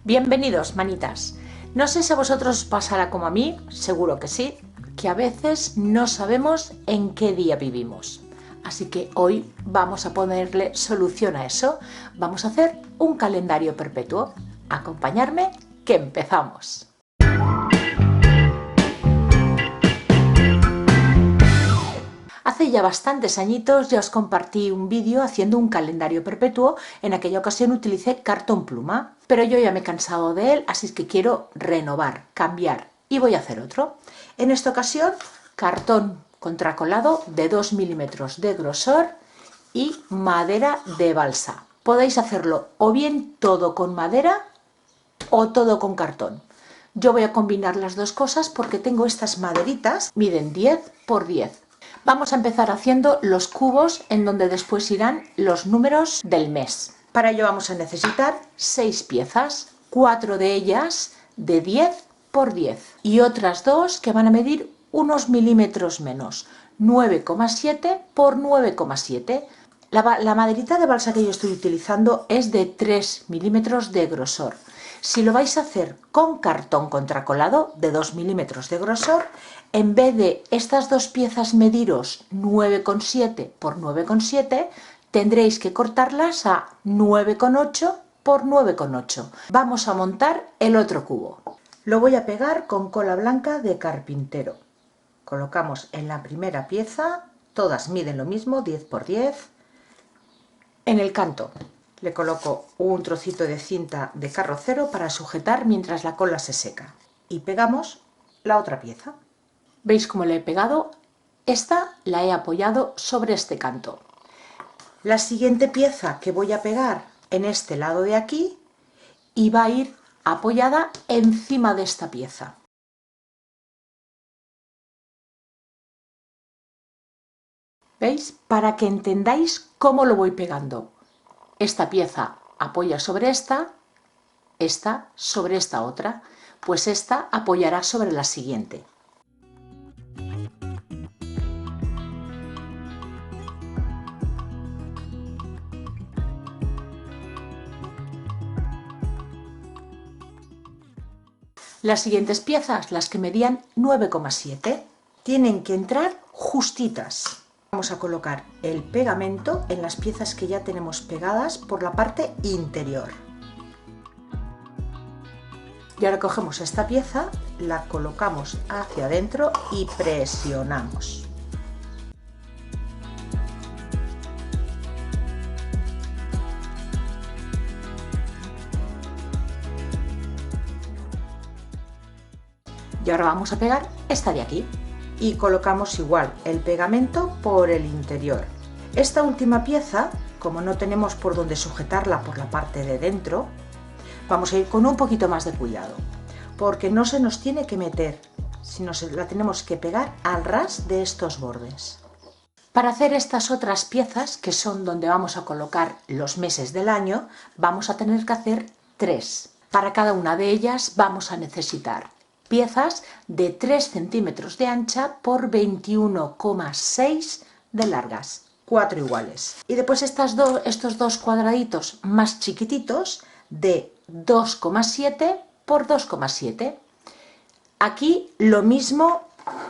Bienvenidos, manitas. No sé si a vosotros os pasará como a mí, seguro que sí, que a veces no sabemos en qué día vivimos. Así que hoy vamos a ponerle solución a eso. Vamos a hacer un calendario perpetuo. Acompañarme, que empezamos. Hace ya bastantes añitos ya os compartí un vídeo haciendo un calendario perpetuo. En aquella ocasión utilicé cartón pluma, pero yo ya me he cansado de él, así que quiero renovar, cambiar y voy a hacer otro. En esta ocasión, cartón contracolado de 2 milímetros de grosor y madera de balsa. Podéis hacerlo o bien todo con madera o todo con cartón. Yo voy a combinar las dos cosas porque tengo estas maderitas, miden 10 por 10. Vamos a empezar haciendo los cubos en donde después irán los números del mes. Para ello vamos a necesitar 6 piezas, 4 de ellas de 10 por 10 y otras 2 que van a medir unos milímetros menos, 9,7 por 9,7. La maderita de balsa que yo estoy utilizando es de 3 milímetros de grosor. Si lo vais a hacer con cartón contracolado de 2 milímetros de grosor, en vez de estas dos piezas mediros 9,7 por 9,7, tendréis que cortarlas a 9,8 por 9,8. Vamos a montar el otro cubo. Lo voy a pegar con cola blanca de carpintero. Colocamos en la primera pieza, todas miden lo mismo, 10 por 10. En el canto le coloco un trocito de cinta de carrocero para sujetar mientras la cola se seca. Y pegamos la otra pieza. ¿Veis cómo le he pegado? Esta la he apoyado sobre este canto. La siguiente pieza que voy a pegar en este lado de aquí y va a ir apoyada encima de esta pieza. ¿Veis? Para que entendáis cómo lo voy pegando. Esta pieza apoya sobre esta sobre esta otra, pues esta apoyará sobre la siguiente. Las siguientes piezas, las que medían 9,7, tienen que entrar justitas. Vamos a colocar el pegamento en las piezas que ya tenemos pegadas por la parte interior. Y ahora cogemos esta pieza, la colocamos hacia adentro y presionamos. Y ahora vamos a pegar esta de aquí. Y colocamos igual el pegamento por el interior. Esta última pieza, como no tenemos por donde sujetarla por la parte de dentro, vamos a ir con un poquito más de cuidado, porque no se nos tiene que meter, sino la tenemos que pegar al ras de estos bordes. Para hacer estas otras piezas, que son donde vamos a colocar los meses del año, vamos a tener que hacer 3. Para cada una de ellas vamos a necesitar piezas de 3 centímetros de ancha por 21,6 de largas, 4 iguales. Y después estos dos cuadraditos más chiquititos de 2,7 por 2,7. Aquí lo mismo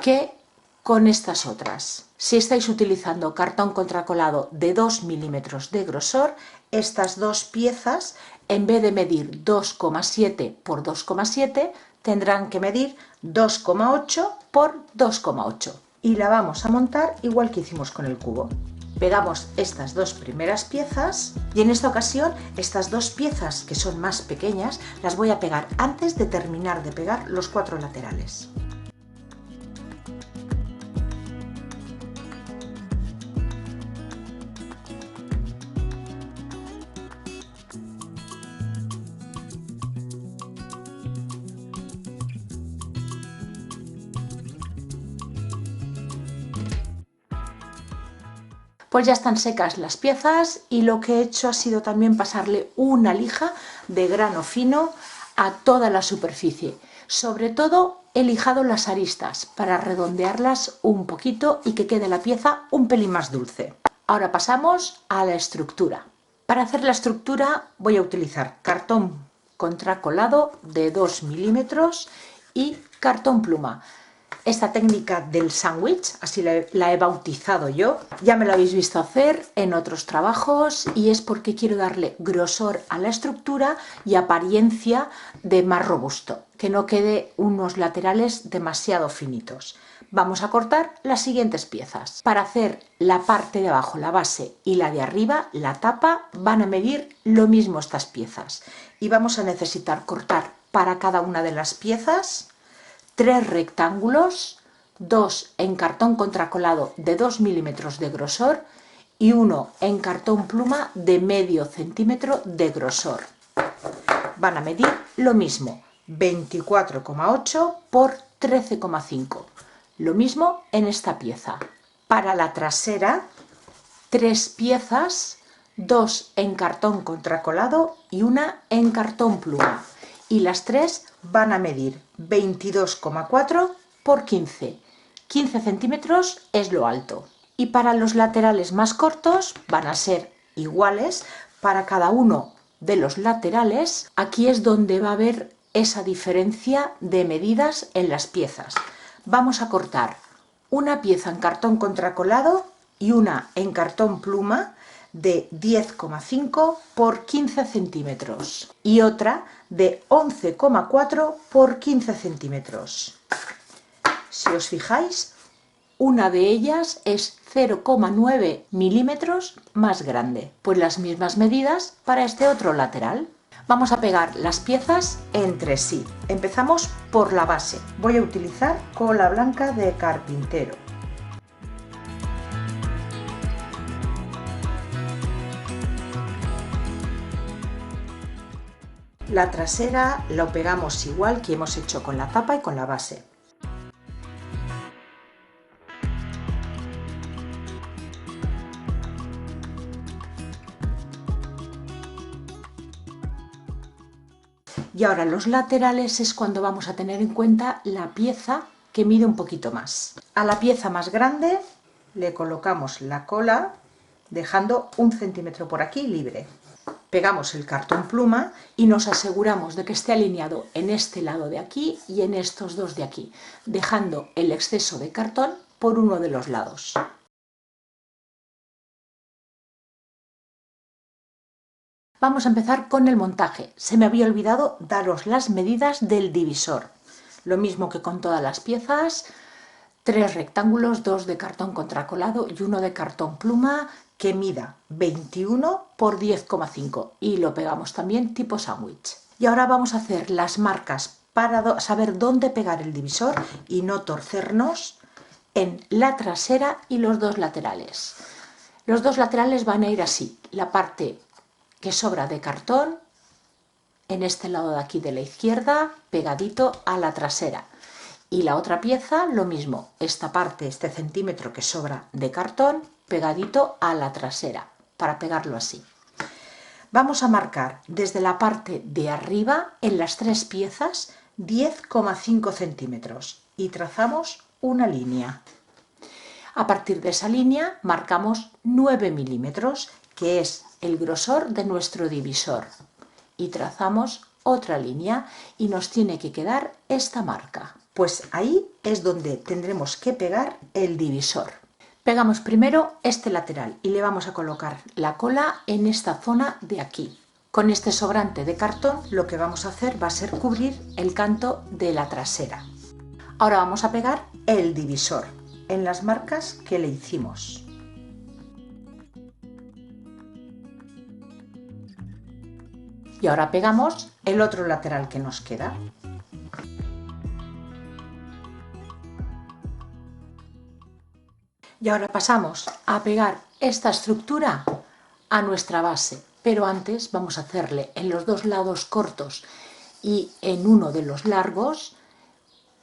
que con estas otras. Si estáis utilizando cartón contracolado de 2 milímetros de grosor, estas dos piezas, en vez de medir 2,7 por 2,7, tendrán que medir 2,8 por 2,8. Y la vamos a montar igual que hicimos con el cubo. Pegamos estas dos primeras piezas y en esta ocasión estas dos piezas que son más pequeñas las voy a pegar antes de terminar de pegar los 4 laterales. Pues ya están secas las piezas y lo que he hecho ha sido también pasarle una lija de grano fino a toda la superficie. Sobre todo he lijado las aristas para redondearlas un poquito y que quede la pieza un pelín más dulce. Ahora pasamos a la estructura. Para hacer la estructura voy a utilizar cartón contracolado de 2 milímetros y cartón pluma. Esta técnica del sándwich, así la he bautizado yo, ya me lo habéis visto hacer en otros trabajos y es porque quiero darle grosor a la estructura y apariencia de más robusto, que no quede unos laterales demasiado finitos. Vamos a cortar las siguientes piezas. Para hacer la parte de abajo, la base, y la de arriba, la tapa, van a medir lo mismo estas piezas. Y vamos a necesitar cortar para cada una de las piezas 3 rectángulos, 2 en cartón contracolado de 2 milímetros de grosor y 1 en cartón pluma de medio centímetro de grosor. Van a medir lo mismo, 24,8 por 13,5. Lo mismo en esta pieza. Para la trasera, 3 piezas, 2 en cartón contracolado y 1 en cartón pluma. Y las 3 van a medir 22,4 por 15. 15 centímetros es lo alto. Y para los laterales más cortos van a ser iguales para cada uno de los laterales. Aquí es donde va a haber esa diferencia de medidas en las piezas. Vamos a cortar una pieza en cartón contracolado y una en cartón pluma de 10,5 por 15 centímetros y otra de 11,4 por 15 centímetros. Si os fijáis, una de ellas es 0,9 milímetros más grande, pues las mismas medidas para este otro lateral. Vamos a pegar las piezas entre sí. Empezamos por la base. Voy a utilizar cola blanca de carpintero. La trasera lo pegamos igual que hemos hecho con la tapa y con la base. Y ahora los laterales es cuando vamos a tener en cuenta la pieza que mide un poquito más. A la pieza más grande le colocamos la cola dejando 1 centímetro por aquí libre. Pegamos el cartón pluma y nos aseguramos de que esté alineado en este lado de aquí y en estos dos de aquí, dejando el exceso de cartón por uno de los lados. Vamos a empezar con el montaje. Se me había olvidado daros las medidas del divisor. Lo mismo que con todas las piezas, 3 rectángulos, 2 de cartón contracolado y 1 de cartón pluma que mida 21 por 10,5 y lo pegamos también tipo sándwich. Y ahora vamos a hacer las marcas para saber dónde pegar el divisor y no torcernos en la trasera y los dos laterales. Los dos laterales van a ir así, la parte que sobra de cartón en este lado de aquí de la izquierda pegadito a la trasera y la otra pieza lo mismo, esta parte, este centímetro que sobra de cartón pegadito a la trasera para pegarlo así. Vamos a marcar desde la parte de arriba en las 3 piezas 10,5 centímetros y trazamos una línea. A partir de esa línea marcamos 9 milímetros, que es el grosor de nuestro divisor, y trazamos otra línea y nos tiene que quedar esta marca. Pues ahí es donde tendremos que pegar el divisor. Pegamos primero este lateral y le vamos a colocar la cola en esta zona de aquí. Con este sobrante de cartón lo que vamos a hacer va a ser cubrir el canto de la trasera. Ahora vamos a pegar el divisor en las marcas que le hicimos. Y ahora pegamos el otro lateral que nos queda. Y ahora pasamos a pegar esta estructura a nuestra base, pero antes vamos a hacerle en los dos lados cortos y en uno de los largos,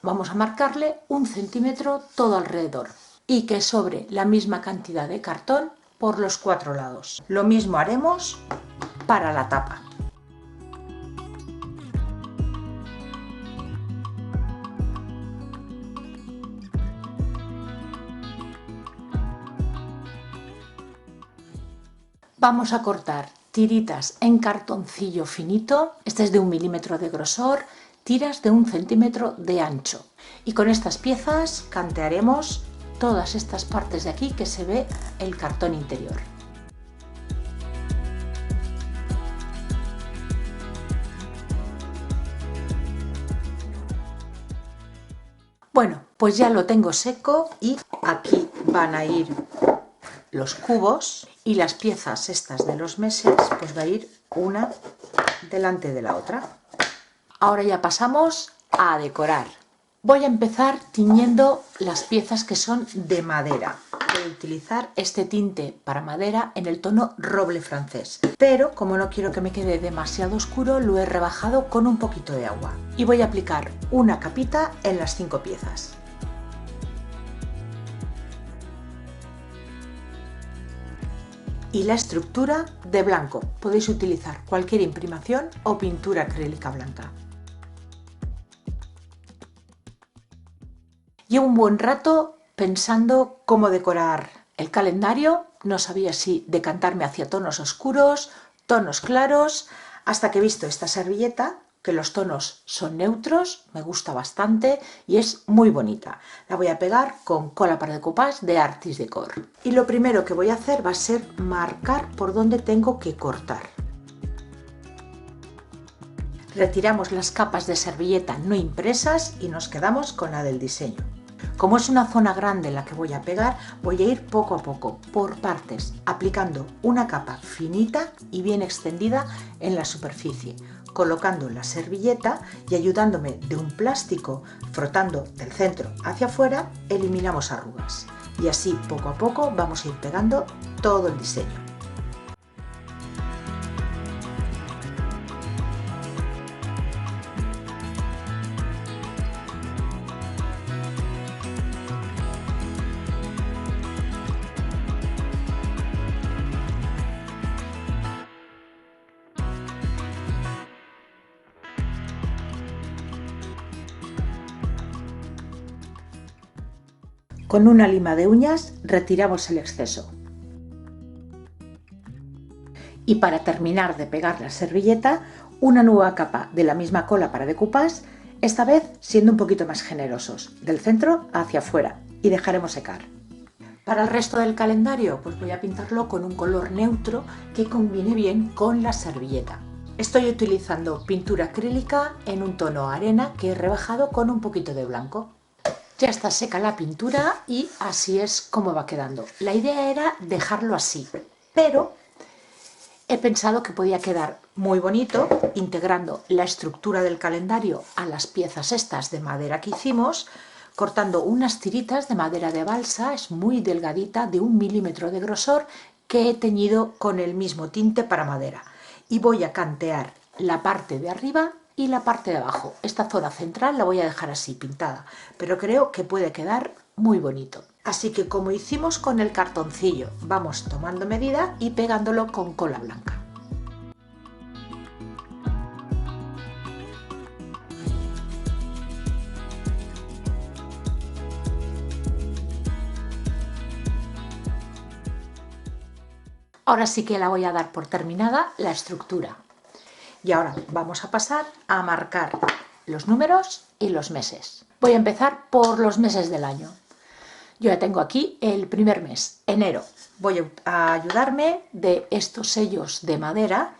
vamos a marcarle 1 centímetro todo alrededor y que sobre la misma cantidad de cartón por los 4 lados. Lo mismo haremos para la tapa. Vamos a cortar tiritas en cartoncillo finito, este es de 1 milímetro de grosor, tiras de 1 centímetro de ancho. Y con estas piezas cantearemos todas estas partes de aquí que se ve el cartón interior. Bueno, pues ya lo tengo seco y aquí van a ir los cubos y las piezas estas de los meses, pues va a ir una delante de la otra. Ahora ya pasamos a decorar. Voy a empezar tiñendo las piezas que son de madera. Voy a utilizar este tinte para madera en el tono roble francés, pero como no quiero que me quede demasiado oscuro, lo he rebajado con un poquito de agua. Y voy a aplicar una capita en las 5 piezas. Y la estructura de blanco. Podéis utilizar cualquier imprimación o pintura acrílica blanca. Llevo un buen rato pensando cómo decorar el calendario. No sabía si decantarme hacia tonos oscuros, tonos claros, hasta que he visto esta servilleta, que los tonos son neutros, me gusta bastante y es muy bonita. La voy a pegar con cola para decoupage de Artis Decor. Y lo primero que voy a hacer va a ser marcar por dónde tengo que cortar. Retiramos las capas de servilleta no impresas y nos quedamos con la del diseño. Como es una zona grande en la que voy a pegar, voy a ir poco a poco, por partes, aplicando una capa finita y bien extendida en la superficie, colocando la servilleta y ayudándome de un plástico, frotando del centro hacia afuera, eliminamos arrugas. Y así poco a poco vamos a ir pegando todo el diseño. Con una lima de uñas retiramos el exceso. Y para terminar de pegar la servilleta, una nueva capa de la misma cola para decoupage, esta vez siendo un poquito más generosos, del centro hacia afuera, y dejaremos secar. Para el resto del calendario, pues voy a pintarlo con un color neutro que combine bien con la servilleta. Estoy utilizando pintura acrílica en un tono arena que he rebajado con un poquito de blanco. Ya está seca la pintura y así es como va quedando. La idea era dejarlo así, pero he pensado que podía quedar muy bonito integrando la estructura del calendario a las piezas estas de madera que hicimos, cortando unas tiritas de madera de balsa, es muy delgadita, de 1 milímetro de grosor, que he teñido con el mismo tinte para madera. Y voy a cantear la parte de arriba y la parte de abajo. Esta zona central la voy a dejar así pintada, pero creo que puede quedar muy bonito. Así que como hicimos con el cartoncillo, vamos tomando medida y pegándolo con cola blanca. Ahora sí que la voy a dar por terminada la estructura. Y ahora vamos a pasar a marcar los números y los meses. Voy a empezar por los meses del año. Yo ya tengo aquí el primer mes, enero. Voy a ayudarme de estos sellos de madera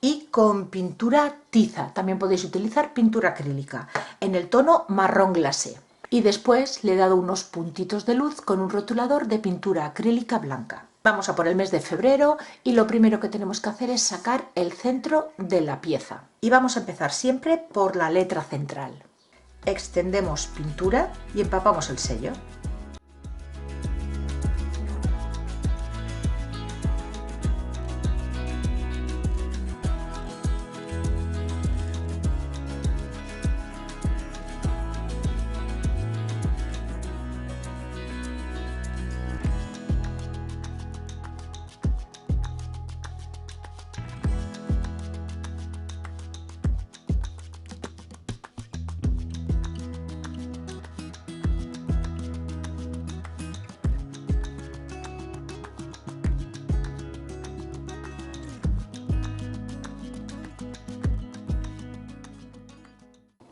y con pintura tiza. También podéis utilizar pintura acrílica en el tono marrón glacé. Y después le he dado unos puntitos de luz con un rotulador de pintura acrílica blanca. Vamos a por el mes de febrero y lo primero que tenemos que hacer es sacar el centro de la pieza. Y vamos a empezar siempre por la letra central. Extendemos pintura y empapamos el sello.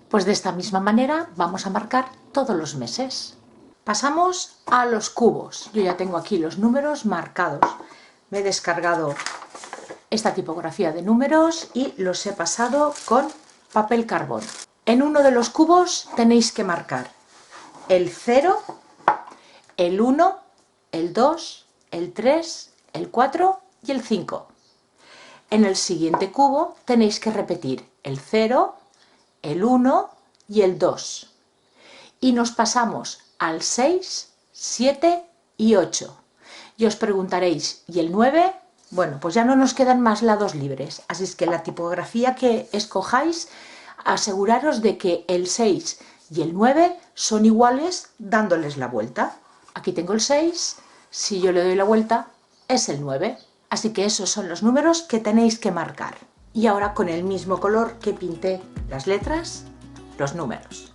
Pues de esta misma manera vamos a marcar todos los meses. Pasamos a los cubos. Yo ya tengo aquí los números marcados. Me he descargado esta tipografía de números y los he pasado con papel carbón. En uno de los cubos tenéis que marcar el 0, el 1, el 2, el 3, el 4 y el 5. En el siguiente cubo tenéis que repetir el 0, el 1 y el 2. Y nos pasamos al 6, 7 y 8. Y os preguntaréis, ¿y el 9? Bueno, pues ya no nos quedan más lados libres, así es que la tipografía que escojáis, aseguraros de que el 6 y el 9 son iguales dándoles la vuelta. Aquí tengo el 6, si yo le doy la vuelta es el 9, así que esos son los números que tenéis que marcar. Y ahora con el mismo color que pinté las letras, los números.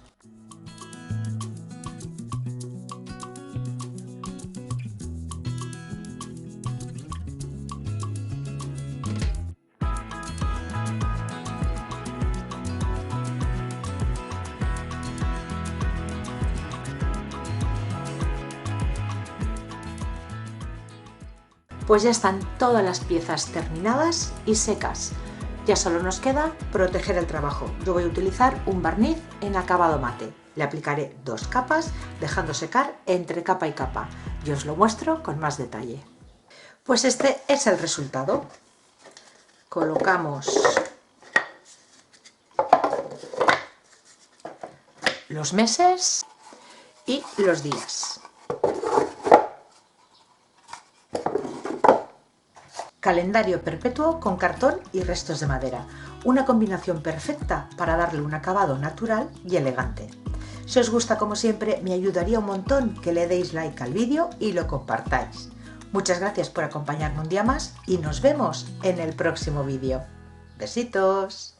Pues ya están todas las piezas terminadas y secas. Ya solo nos queda proteger el trabajo. Yo voy a utilizar un barniz en acabado mate. Le aplicaré 2 capas, dejando secar entre capa y capa. Yo os lo muestro con más detalle. Pues este es el resultado. Colocamos los meses y los días. Calendario perpetuo con cartón y restos de madera. Una combinación perfecta para darle un acabado natural y elegante. Si os gusta, como siempre, me ayudaría un montón que le deis like al vídeo y lo compartáis. Muchas gracias por acompañarme un día más y nos vemos en el próximo vídeo. ¡Besitos!